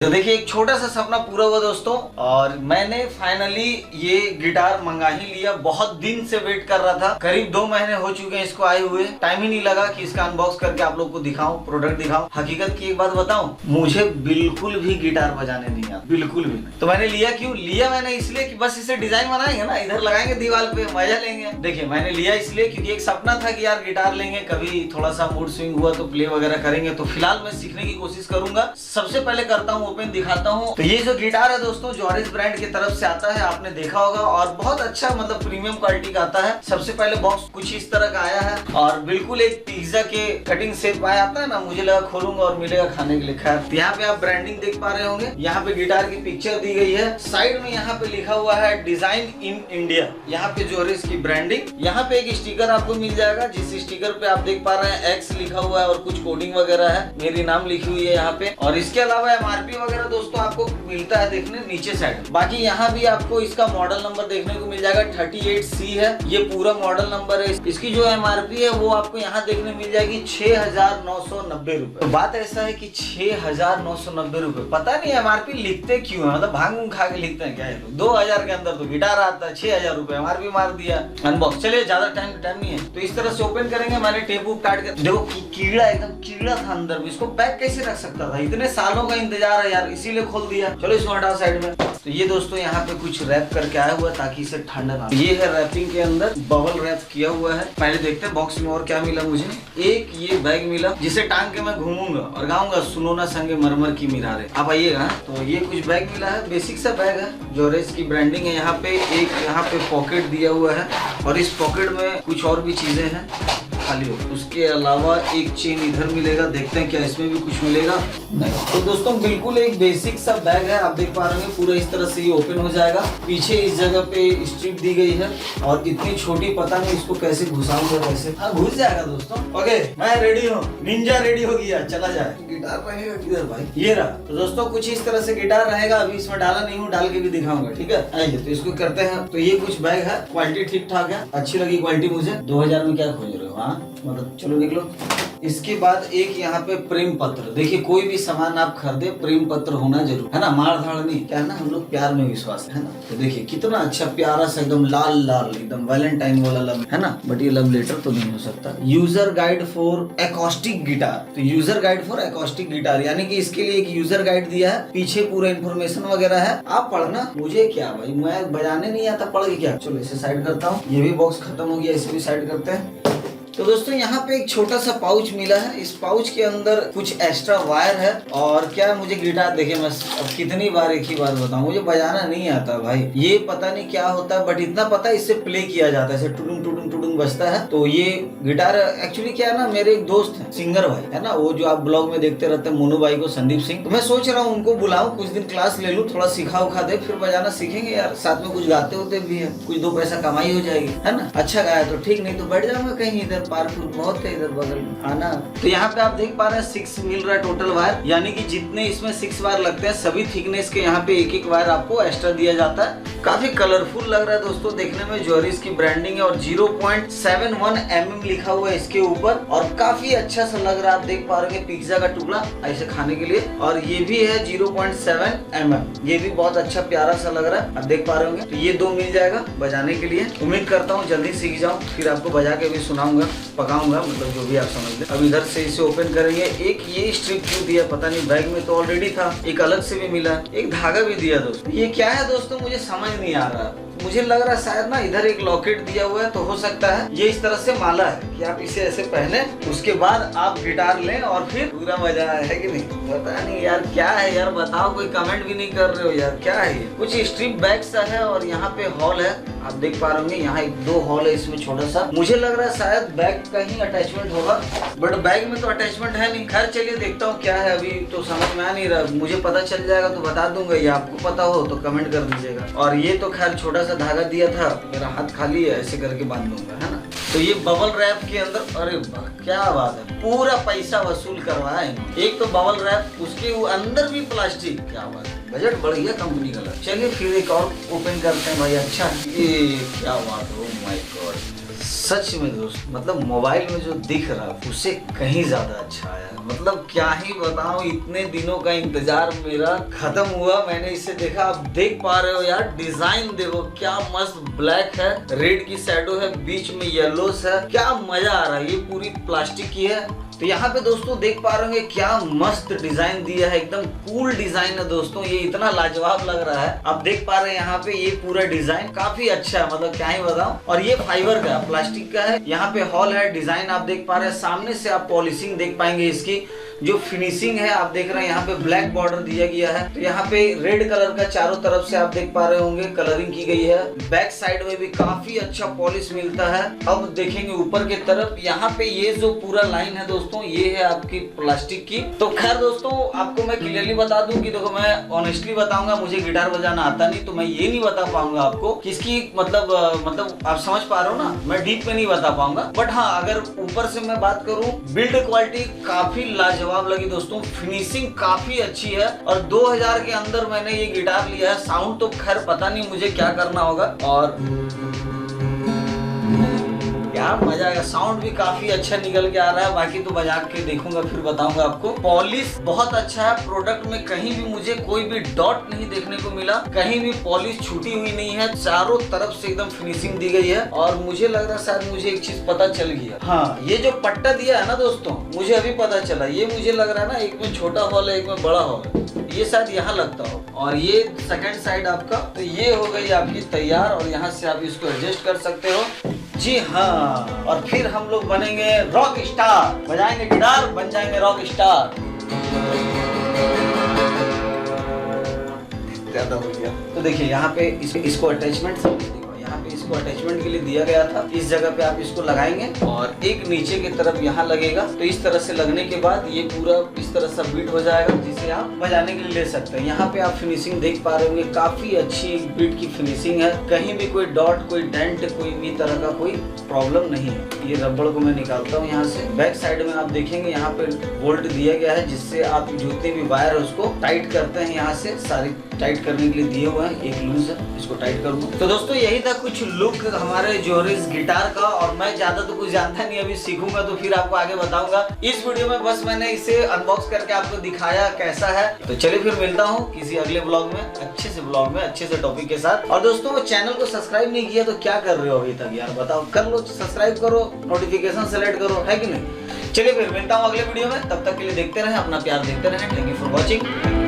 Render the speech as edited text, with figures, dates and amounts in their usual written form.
तो देखिए एक छोटा सा सपना पूरा हुआ दोस्तों, और मैंने फाइनली ये गिटार मंगा ही लिया। बहुत दिन से वेट कर रहा था, करीब 2 महीने हो चुके हैं इसको आए हुए। टाइम ही नहीं लगा कि इसका अनबॉक्स करके आप लोग को दिखाऊं, प्रोडक्ट दिखाऊं। हकीकत की एक बात बताऊं, मुझे बिल्कुल भी गिटार बजाने नहीं आता, बिल्कुल भी नहीं। तो मैंने लिया, क्यों लिया मैंने? इसलिए कि बस इसे डिजाइन बनाएंगे ना, इधर लगाएंगे दीवार पे, मजा लेंगे। देखिए मैंने लिया इसलिए क्योंकि एक सपना था कि यार गिटार लेंगे, कभी थोड़ा सा मूड स्विंग हुआ तो प्ले वगैरह करेंगे। तो फिलहाल मैं सीखने की कोशिश करूंगा। सबसे पहले करता हूँ ओपन, दिखाता हूँ। तो ये जो गिटार है दोस्तों, जॉरिस ब्रांड की तरफ से आता है, आपने देखा होगा, और बहुत अच्छा मतलब प्रीमियम क्वालिटी का आता है। सबसे पहले बॉक्स कुछ इस तरह का आया है, और बिल्कुल एक पिज्जा के कटिंग शेप आया आता है ना, मुझे लगा खोलूंगा और मिलेगा खाने के लिए। खैर यहाँ पे आप ब्रांडिंग देख पा रहे होंगे, यहाँ पे गिटार की पिक्चर दी गई है। साइड में यहाँ पे लिखा हुआ है डिजाइन इन इंडिया, यहाँ पे जॉरिस की ब्रांडिंग। यहाँ पे एक स्टिकर आपको मिल जाएगा, जिस स्टिकर पे आप देख पा रहे हैं एक्स लिखा हुआ है और कुछ कोडिंग वगैरह है, मेरी नाम लिखी हुई है यहाँ पे। और इसके अलावा MRP वगैरह दोस्तों आपको मिलता है देखने नीचे साइड। बाकी यहाँ भी आपको इसका मॉडल नंबर देखने को मिल जाएगा, 38C है ये पूरा मॉडल नंबर है। इसकी जो MRP है वो आपको यहाँ देखने मिल जाएगी 6,990 रुपए। तो बात ऐसा है कि 6,990 रुपए, पता नहीं MRP लिखते क्यों है, मतलब भांग खा के लिखते हैं क्या है। 2,000 के अंदर तो गिटार आता है, 6,000 रुपए MRP मार दिया। अनबॉक्स, चलिए ज्यादा टाइम नहीं है तो इस तरह से ओपन करेंगे। मैंने टेप उप काट के, देखो कीड़ा, एकदम कीड़ा था अंदर में, इसको पैक कैसे रख सकता था, इतने सालों का इंतजार है यार, इसीलिए खोल दिया। चलो इसको हटा साइड में। तो ये दोस्तों यहाँ पे कुछ रैप करके आया हुआ है ताकि इसे ठंडा ना। ये है रैपिंग के अंदर बबल रैप किया हुआ है। पहले देखते हैं बॉक्स में और क्या मिला मुझे। एक ये बैग मिला, जिसे टांग के मैं घूमूंगा और गाऊंगा सुनो ना संगे मरमर की मिनारे। आप आइएगा। तो ये कुछ बैग मिला है, बेसिक सा बैग है, जॉरिस की ब्रांडिंग है। यहाँ पे एक यहाँ पे पॉकेट दिया हुआ है, और इस पॉकेट में कुछ और भी चीजें हैं खाली हो। उसके अलावा एक चेन इधर मिलेगा, देखते हैं क्या इसमें भी कुछ मिलेगा। नहीं। तो दोस्तों बिल्कुल एक बेसिक सा बैग है, आप देख पा रहे हैं पूरा इस तरह से ये ओपन हो जाएगा। पीछे इस जगह पे स्ट्रिप दी गई है, और इतनी छोटी, पता नहीं इसको कैसे घुसाऊंगा कैसे। हाँ घुस जाएगा दोस्तों। ओके मैं रेडी हूँ, निंजा रेडी हो गया, चला जाए। गिटार रहेगा किधर भाई? ये रहा। तो दोस्तों कुछ इस तरह से गिटार रहेगा, अभी इसमें डाला नहीं हूँ, डाल के भी दिखाऊंगा, ठीक है। आइए तो इसको करते हैं। तो ये कुछ बैग है, क्वालिटी ठीक ठाक है, अच्छी लगी क्वालिटी मुझे। 2,000 में क्या खोज रहे हो? हाँ मतलब चलो निकलो। इसके बाद एक यहाँ पे प्रेम पत्र, देखिए कोई भी सामान आप खरीदे प्रेम पत्र होना जरूर है ना, मार धाड़ नहीं, क्या है ना, हम लोग प्यार में विश्वास है ना। तो देखिए कितना अच्छा प्यारा सा एकदम लाल लाल एकदम वैलेंटाइन वाला लव है ना, बट ये लव लेटर तो नहीं हो सकता। User guide for acoustic guitar, तो user guide for acoustic guitar यानी कि इसके लिए एक यूजर गाइड दिया है, पीछे पूरा इन्फॉर्मेशन वगैरह है, आप पढ़ना। मुझे क्या भाई, मैं बजाने नहीं आता, पढ़ के क्या। चलो इसे साइड करता हूँ, ये भी बॉक्स खत्म हो गया, इसे भी साइड करते हैं। तो दोस्तों यहाँ पे एक छोटा सा पाउच मिला है, इस पाउच के अंदर कुछ एक्स्ट्रा वायर है। और क्या मुझे गिटार, देखिए मैं अब कितनी बार एक ही बात बताऊं, मुझे बजाना नहीं आता भाई, ये पता नहीं क्या होता है, बट इतना पता है इससे प्ले किया जाता है, टुडुंग टुडुंग टुडुंग बजता है। तो ये गिटार एक्चुअली क्या है ना, मेरे एक दोस्त है सिंगर भाई है ना, वो जो आप ब्लॉग में देखते रहते हैं मोनू भाई को, संदीप सिंह। तो मैं सोच रहा हूँ उनको बुलाऊं, कुछ दिन क्लास ले लूं, थोड़ा सिखा उखा दे, फिर बजाना सीखेंगे यार, साथ में कुछ गाते होते भी है, कुछ 2 पैसा कमाई हो जाएगी है ना। अच्छा गाया तो ठीक, नहीं तो बैठ जाऊंगा कहीं इधर, पार्क बहुत इधर बगल में आना। तो यहाँ पे आप देख पा रहे हैं 6 मिल रहा है टोटल वायर, यानी कि जितने इसमें 6 वायर लगते हैं सभी थिकनेस के यहाँ पे एक वायर आपको एक्स्ट्रा दिया जाता है। काफी कलरफुल लग रहा है दोस्तों देखने में, जॉरिस की ब्रांडिंग है, और 0.71 mm लिखा हुआ है इसके ऊपर, और काफी अच्छा सा लग रहा है। आप देख पा रहे हैं पिज्जा का टुकड़ा ऐसे खाने के लिए, और ये भी है 0.7 mm, ये भी बहुत अच्छा प्यारा सा लग रहा है, आप देख पा रहे होंगे। तो ये 2 मिल जाएगा बजाने के लिए। उम्मीद करता हूँ जल्दी सीख जाऊँ, फिर आपको बजा के भी सुनाऊंगा, पकाऊंगा, मतलब जो भी आप समझ लें। अब इधर से इसे ओपन करेंगे। एक ये स्ट्रिप क्यों दिया पता नहीं, बैग में तो ऑलरेडी था, एक अलग से भी मिला, एक धागा भी दिया दोस्तों। ये क्या है दोस्तों मुझे समझ नहीं आ रहा, मुझे लग रहा है शायद ना इधर एक लॉकेट दिया हुआ है, तो हो सकता है ये इस तरह से माला है कि आप इसे ऐसे पहने, उसके बाद आप गिटार लें और फिर पूरा मजा है कि नहीं, पता नहीं यार क्या है यार, बताओ, कोई कमेंट भी नहीं कर रहे हो यार, क्या है ये। कुछ स्ट्रिप बैग सा है, और यहाँ पे हॉल है, आप देख पा रहे होंगे, यहाँ 2 हॉल है इसमें छोटा सा, मुझे लग रहा है शायद बैग का ही अटैचमेंट होगा, बट बैग में तो अटैचमेंट है नहीं। खैर चलिए देखता हूँ क्या है, अभी तो समझ में आ नहीं रहा, मुझे पता चल जाएगा तो बता दूंगा, या आपको पता हो तो कमेंट कर दीजिएगा। और ये तो खैर छोटा सा धागा दिया था, मेरा हाथ खाली है, ऐसे करके बांध दूंगा है ना। तो ये बबल रैप के अंदर, अरे वाह क्या बात है, पूरा पैसा वसूल करवाया है। एक तो बबल रैप, उसके अंदर भी प्लास्टिक, क्या बात है, बजट बढ़िया कंपनी का। चलिए फिर एक और ओपन करते हैं भाई। अच्छा ये क्या बात है, ओह माय गॉड, सच में दोस्त मतलब मोबाइल में जो दिख रहा है उससे कहीं ज्यादा अच्छा है। मतलब क्या ही बताऊं, इतने दिनों का इंतजार मेरा खत्म हुआ, मैंने इसे देखा। आप देख पा रहे हो यार, डिजाइन देखो क्या मस्त, ब्लैक है, रेड की शैडो है, बीच में येलोस है, क्या मजा आ रहा है। ये पूरी प्लास्टिक की है। तो यहाँ पे दोस्तों देख पा रहे होंगे क्या मस्त डिजाइन दिया है, एकदम कूल डिजाइन है दोस्तों। ये इतना लाजवाब लग रहा है, आप देख पा रहे हैं यहाँ पे ये पूरा डिजाइन काफी अच्छा है, मतलब क्या ही बताऊं। और ये फाइबर का प्लास्टिक का है। यहाँ पे हॉल है, डिजाइन आप देख पा रहे हैं, सामने से आप पॉलिशिंग देख पाएंगे। इसकी जो फिनिशिंग है आप देख रहे हैं, यहाँ पे ब्लैक बॉर्डर दिया गया है। तो यहाँ पे रेड कलर का चारों तरफ से आप देख पा रहे होंगे कलरिंग की गई है। बैक साइड में भी काफी अच्छा पॉलिश मिलता है। अब देखेंगे ऊपर की तरफ, यहाँ पे ये जो पूरा लाइन है दोस्तों, ये है आपकी प्लास्टिक की। तो खैर दोस्तों, आपको मैं क्लियरली बता दूं कि देखो, मैं ऑनेस्टली बताऊंगा, मुझे गिटार बजाना आता नहीं, तो मैं ये नहीं बता पाऊंगा आपको किसकी मतलब आप समझ पा रहे हो ना, मैं डीप में नहीं बता पाऊंगा। बट हाँ, अगर ऊपर से मैं बात करूं, बिल्ड क्वालिटी काफी लाजवाब लगी दोस्तों, फिनिशिंग काफी अच्छी है। और 2000 के अंदर मैंने ये गिटार लिया है। साउंड तो खैर पता नहीं मुझे क्या करना होगा, और यार मजा आएगा। साउंड भी काफी अच्छा निकल के आ रहा है, बाकी तो बजा के देखूंगा फिर बताऊंगा आपको। पॉलिश बहुत अच्छा है प्रोडक्ट में, कहीं भी मुझे कोई भी डॉट नहीं देखने को मिला, कहीं भी पॉलिश छूटी हुई नहीं है, चारों तरफ से एकदम फिनिशिंग दी गई है। और मुझे लग रहा है शायद मुझे एक चीज पता चल गया, हाँ, ये जो पट्टा दिया है ना दोस्तों, मुझे अभी पता चला। ये मुझे लग रहा है ना, एक में छोटा हॉल है, एक में बड़ा हॉल है, ये शायद यहाँ लगता हो। और ये सेकंड साइड आपका, तो ये हो गई आपकी तैयार, और यहाँ से आप इसको एडजस्ट कर सकते हो। जी हाँ, और फिर हम लोग बनेंगे रॉक स्टार, बजाएंगे गिटार, बन जाएंगे रॉक स्टार। ज्यादा हो गया। तो देखिए यहाँ पे इसको अटैचमेंट, यहाँ पे इसको अटैचमेंट के लिए दिया गया था। इस जगह पे आप इसको लगाएंगे और एक नीचे की तरफ यहाँ लगेगा। तो इस तरह से लगने के बाद ये पूरा इस तरह से बीट हो जाएगा, जिसे आप बजाने के लिए ले सकते हैं। यहाँ पे आप फिनिशिंग देख पा रहे होंगे, काफी अच्छी बीट की फिनिशिंग है, कहीं भी कोई डॉट, कोई डेंट, कोई भी तरह का कोई प्रॉब्लम नहीं है। ये रबड़ को मैं निकालता हूँ यहाँ से। बैक साइड में आप देखेंगे यहाँ पे बोल्ट दिया गया है, जिससे आप जितने भी वायर है उसको टाइट करते हैं। यहाँ से सारी टाइट करने के लिए दिए हुए हैं, एक लूज है, इसको टाइट कर दूं। तो दोस्तों यही था कुछ लुक हमारे जोरिस गिटार का, और मैं ज्यादा तो कुछ जानता नहीं, अभी सीखूंगा तो फिर आपको आगे बताऊंगा। इस वीडियो में बस मैंने इसे अनबॉक्स करके आपको दिखाया कैसा है। तो चलिए फिर मिलता हूँ किसी अगले ब्लॉग में, अच्छे से ब्लॉग में, अच्छे से टॉपिक के साथ। और दोस्तों चैनल को सब्सक्राइब नहीं किया तो क्या कर रहे हो अभी तक यार, बताओ, कर लो, सब्सक्राइब करो, नोटिफिकेशन सेलेक्ट करो, है कि नहीं। चलिए फिर मिलता हूँ अगले वीडियो में, तब तक के लिए देखते रहें, अपना प्यार देखते रहें। Thank you for watching.